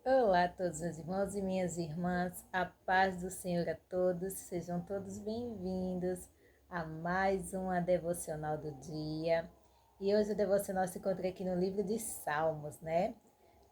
Olá a todos meus irmãos e minhas irmãs, a paz do Senhor a todos, sejam todos bem-vindos a mais uma devocional do dia. E hoje a devocional se encontra aqui no livro de Salmos, né?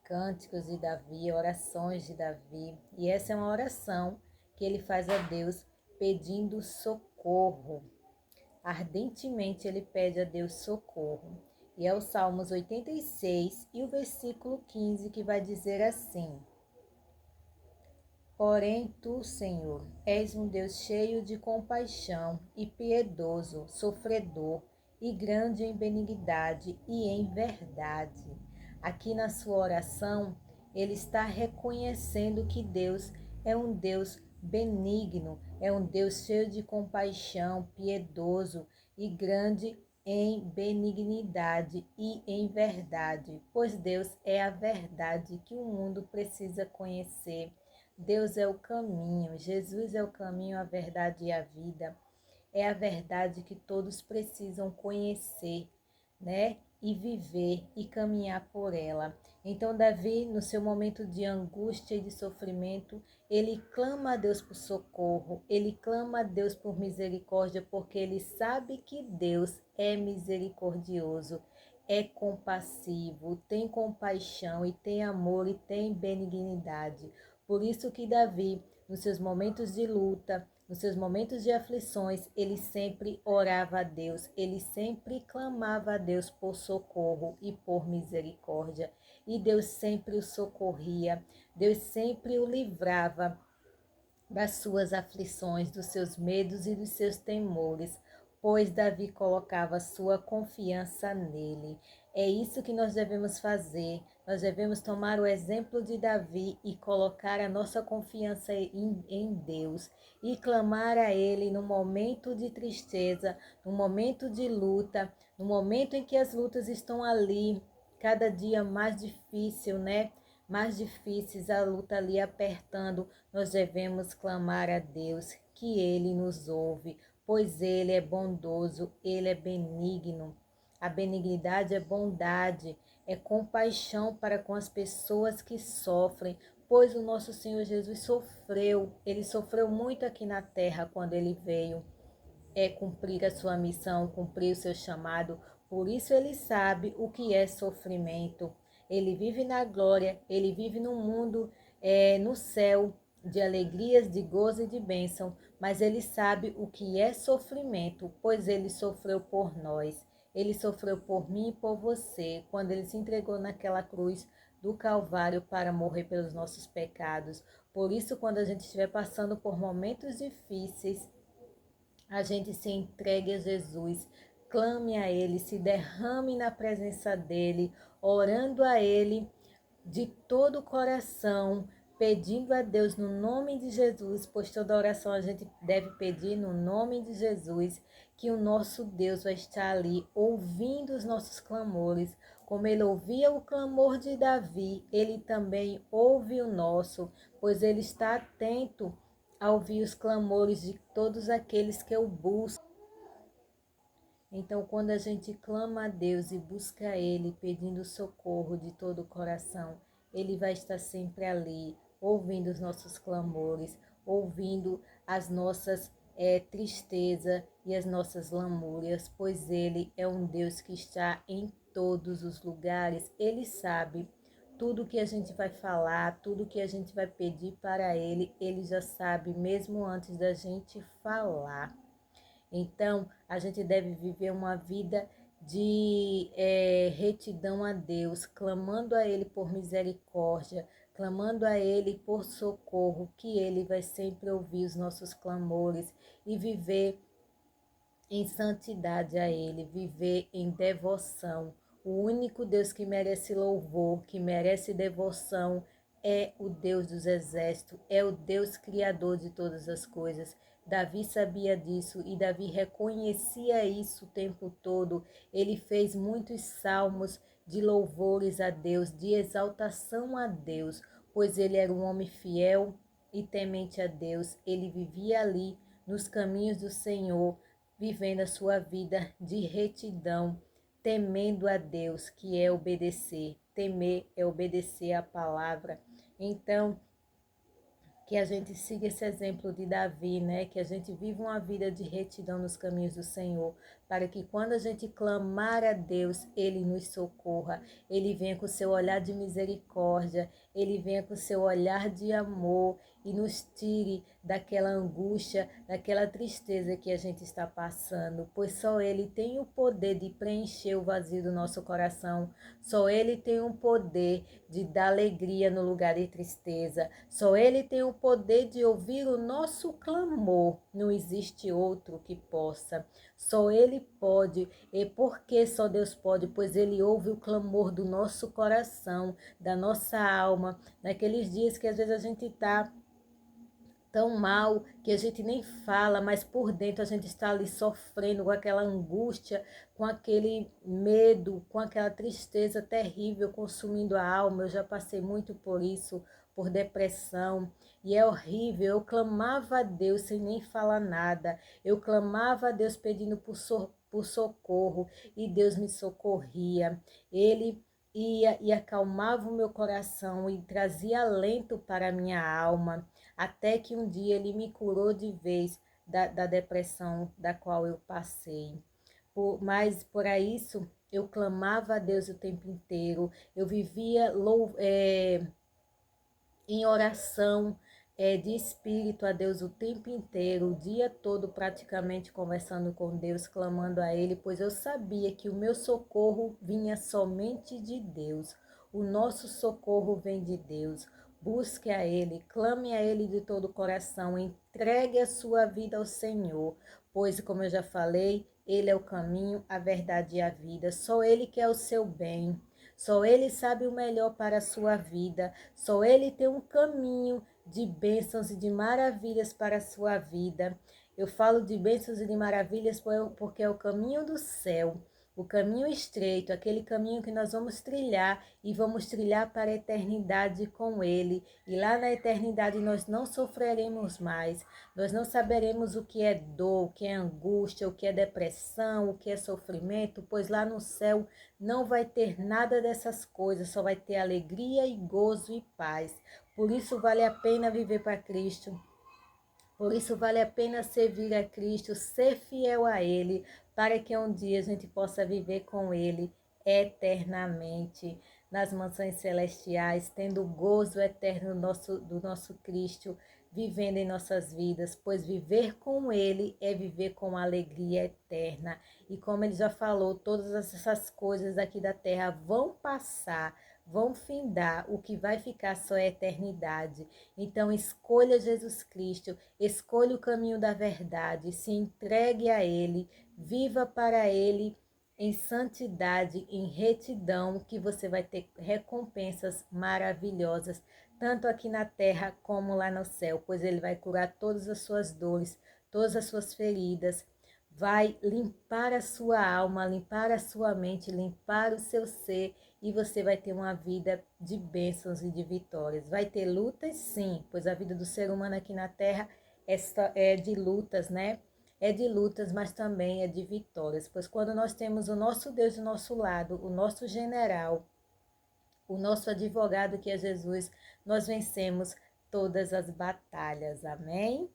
Cânticos de Davi, orações de Davi. E essa é uma oração que ele faz a Deus pedindo socorro. Ardentemente ele pede a Deus socorro. E é o Salmos 86 e o versículo 15 que vai dizer assim: Porém, tu, Senhor, és um Deus cheio de compaixão e piedoso, sofredor e grande em benignidade e em verdade. Aqui na sua oração, ele está reconhecendo que Deus é um Deus benigno, é um Deus cheio de compaixão, piedoso e grande em benignidade e em verdade, pois Deus é a verdade que o mundo precisa conhecer. Deus é o caminho, Jesus é o caminho, a verdade e a vida. É a verdade que todos precisam conhecer, né? E viver e caminhar por ela. Então, Davi, no seu momento de angústia e de sofrimento, ele clama a Deus por socorro, ele clama a Deus por misericórdia, porque ele sabe que Deus é misericordioso, é compassivo, tem compaixão e tem amor e tem benignidade. Por isso que Davi, nos seus momentos de luta, nos seus momentos de aflições, ele sempre orava a Deus, ele sempre clamava a Deus por socorro e por misericórdia. E Deus sempre o socorria, Deus sempre o livrava das suas aflições, dos seus medos e dos seus temores, pois Davi colocava sua confiança nele. É isso que nós devemos fazer. Nós devemos tomar o exemplo de Davi e colocar a nossa confiança em Deus e clamar a Ele no momento de tristeza, no momento de luta, no momento em que as lutas estão ali, cada dia mais difícil, né? Mais difíceis, a luta ali apertando, nós devemos clamar a Deus que Ele nos ouve, pois Ele é bondoso, Ele é benigno. A benignidade é bondade, é compaixão para com as pessoas que sofrem, pois o nosso Senhor Jesus sofreu, Ele sofreu muito aqui na terra quando Ele veio cumprir a sua missão, cumprir o seu chamado. Por isso ele sabe o que é sofrimento. Ele vive na glória, ele vive no mundo, no céu, de alegrias, de gozo e de bênção, mas ele sabe o que é sofrimento, pois ele sofreu por nós. Ele sofreu por mim e por você, quando ele se entregou naquela cruz do Calvário para morrer pelos nossos pecados. Por isso, quando a gente estiver passando por momentos difíceis, a gente se entregue a Jesus, clame a Ele, se derrame na presença dEle, orando a Ele de todo o coração, pedindo a Deus no nome de Jesus, pois toda oração a gente deve pedir no nome de Jesus, que o nosso Deus vai estar ali ouvindo os nossos clamores. Como ele ouvia o clamor de Davi, ele também ouve o nosso, pois ele está atento a ouvir os clamores de todos aqueles que o buscam. Então, quando a gente clama a Deus e busca Ele, pedindo socorro de todo o coração, Ele vai estar sempre ali, ouvindo os nossos clamores, ouvindo as nossas tristezas e as nossas lamúrias, pois Ele é um Deus que está em todos os lugares. Ele sabe tudo que a gente vai falar, tudo que a gente vai pedir para Ele, Ele já sabe, mesmo antes da gente falar. Então, a gente deve viver uma vida de retidão a Deus, clamando a Ele por misericórdia, clamando a Ele por socorro, que Ele vai sempre ouvir os nossos clamores e viver em santidade a Ele, viver em devoção. O único Deus que merece louvor, que merece devoção, é o Deus dos exércitos, é o Deus criador de todas as coisas. Davi sabia disso e Davi reconhecia isso o tempo todo. Ele fez muitos salmos de louvores a Deus, de exaltação a Deus, pois ele era um homem fiel e temente a Deus. Ele vivia ali nos caminhos do Senhor, vivendo a sua vida de retidão, temendo a Deus, que é obedecer. Temer é obedecer a palavra. Então, que a gente siga esse exemplo de Davi, né? Que a gente viva uma vida de retidão nos caminhos do Senhor, para que quando a gente clamar a Deus, Ele nos socorra, Ele venha com o seu olhar de misericórdia, Ele venha com o seu olhar de amor e nos tire daquela angústia, daquela tristeza que a gente está passando, pois só Ele tem o poder de preencher o vazio do nosso coração, só Ele tem o poder de dar alegria no lugar de tristeza, só Ele tem o poder de ouvir o nosso clamor, não existe outro que possa. Só Ele pode, e por que só Deus pode? Pois Ele ouve o clamor do nosso coração, da nossa alma, naqueles dias que às vezes a gente está tão mal que a gente nem fala, mas por dentro a gente está ali sofrendo com aquela angústia, com aquele medo, com aquela tristeza terrível consumindo a alma. Eu já passei muito por isso, por depressão, e é horrível. Eu clamava a Deus sem nem falar nada, eu clamava a Deus pedindo por socorro, e Deus me socorria. Ele ia e acalmava o meu coração e trazia alento para a minha alma, até que um dia Ele me curou de vez da depressão da qual eu passei. Mas por isso eu clamava a Deus o tempo inteiro, eu vivia em oração, de espírito a Deus o tempo inteiro, o dia todo praticamente conversando com Deus, clamando a Ele, pois eu sabia que o meu socorro vinha somente de Deus. O nosso socorro vem de Deus. Busque a Ele, clame a Ele de todo o coração, entregue a sua vida ao Senhor, pois, como eu já falei, Ele é o caminho, a verdade e a vida. Só Ele quer o seu bem. Só Ele sabe o melhor para a sua vida. Só Ele tem um caminho de bênçãos e de maravilhas para a sua vida. Eu falo de bênçãos e de maravilhas porque é o caminho do céu, o caminho estreito, aquele caminho que nós vamos trilhar e vamos trilhar para a eternidade com Ele. E lá na eternidade nós não sofreremos mais, nós não saberemos o que é dor, o que é angústia, o que é depressão, o que é sofrimento, pois lá no céu não vai ter nada dessas coisas, só vai ter alegria e gozo e paz. Por isso vale a pena viver para Cristo. Por isso vale a pena servir a Cristo, ser fiel a Ele, para que um dia a gente possa viver com Ele eternamente nas mansões celestiais, tendo o gozo eterno do nosso Cristo vivendo em nossas vidas, pois viver com Ele é viver com alegria eterna. E como Ele já falou, todas essas coisas aqui da terra vão passar, vão findar, o que vai ficar só é a eternidade. Então escolha Jesus Cristo, escolha o caminho da verdade, se entregue a Ele, viva para Ele em santidade, em retidão, que você vai ter recompensas maravilhosas, tanto aqui na terra como lá no céu, pois Ele vai curar todas as suas dores, todas as suas feridas, vai limpar a sua alma, limpar a sua mente, limpar o seu ser, e você vai ter uma vida de bênçãos e de vitórias. Vai ter lutas, sim, pois a vida do ser humano aqui na terra é de lutas, né? É de lutas, mas também é de vitórias, pois quando nós temos o nosso Deus do nosso lado, o nosso general, o nosso advogado que é Jesus, nós vencemos todas as batalhas, amém?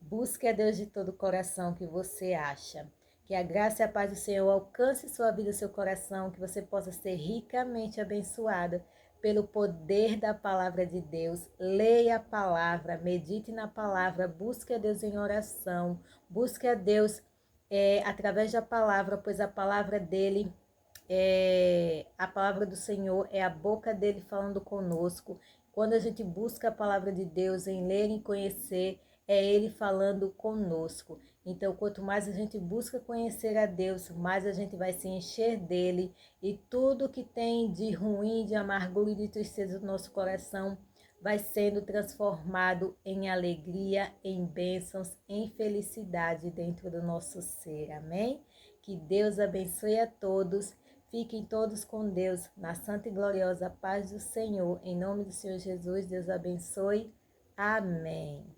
Busque a Deus de todo o coração que você acha. Que a graça e a paz do Senhor alcance sua vida e seu coração, que você possa ser ricamente abençoado pelo poder da palavra de Deus. Leia a palavra, medite na palavra, busque a Deus em oração, busque a Deus através da palavra, pois a palavra dele a palavra do Senhor é a boca dele falando conosco. Quando a gente busca a palavra de Deus em ler e conhecer, é ele falando conosco. Então, quanto mais a gente busca conhecer a Deus, mais a gente vai se encher dele, e tudo que tem de ruim, de amargura e de tristeza do nosso coração vai sendo transformado em alegria, em bênçãos, em felicidade dentro do nosso ser. Amém? Que Deus abençoe a todos. Fiquem todos com Deus, na santa e gloriosa paz do Senhor. Em nome do Senhor Jesus, Deus abençoe. Amém.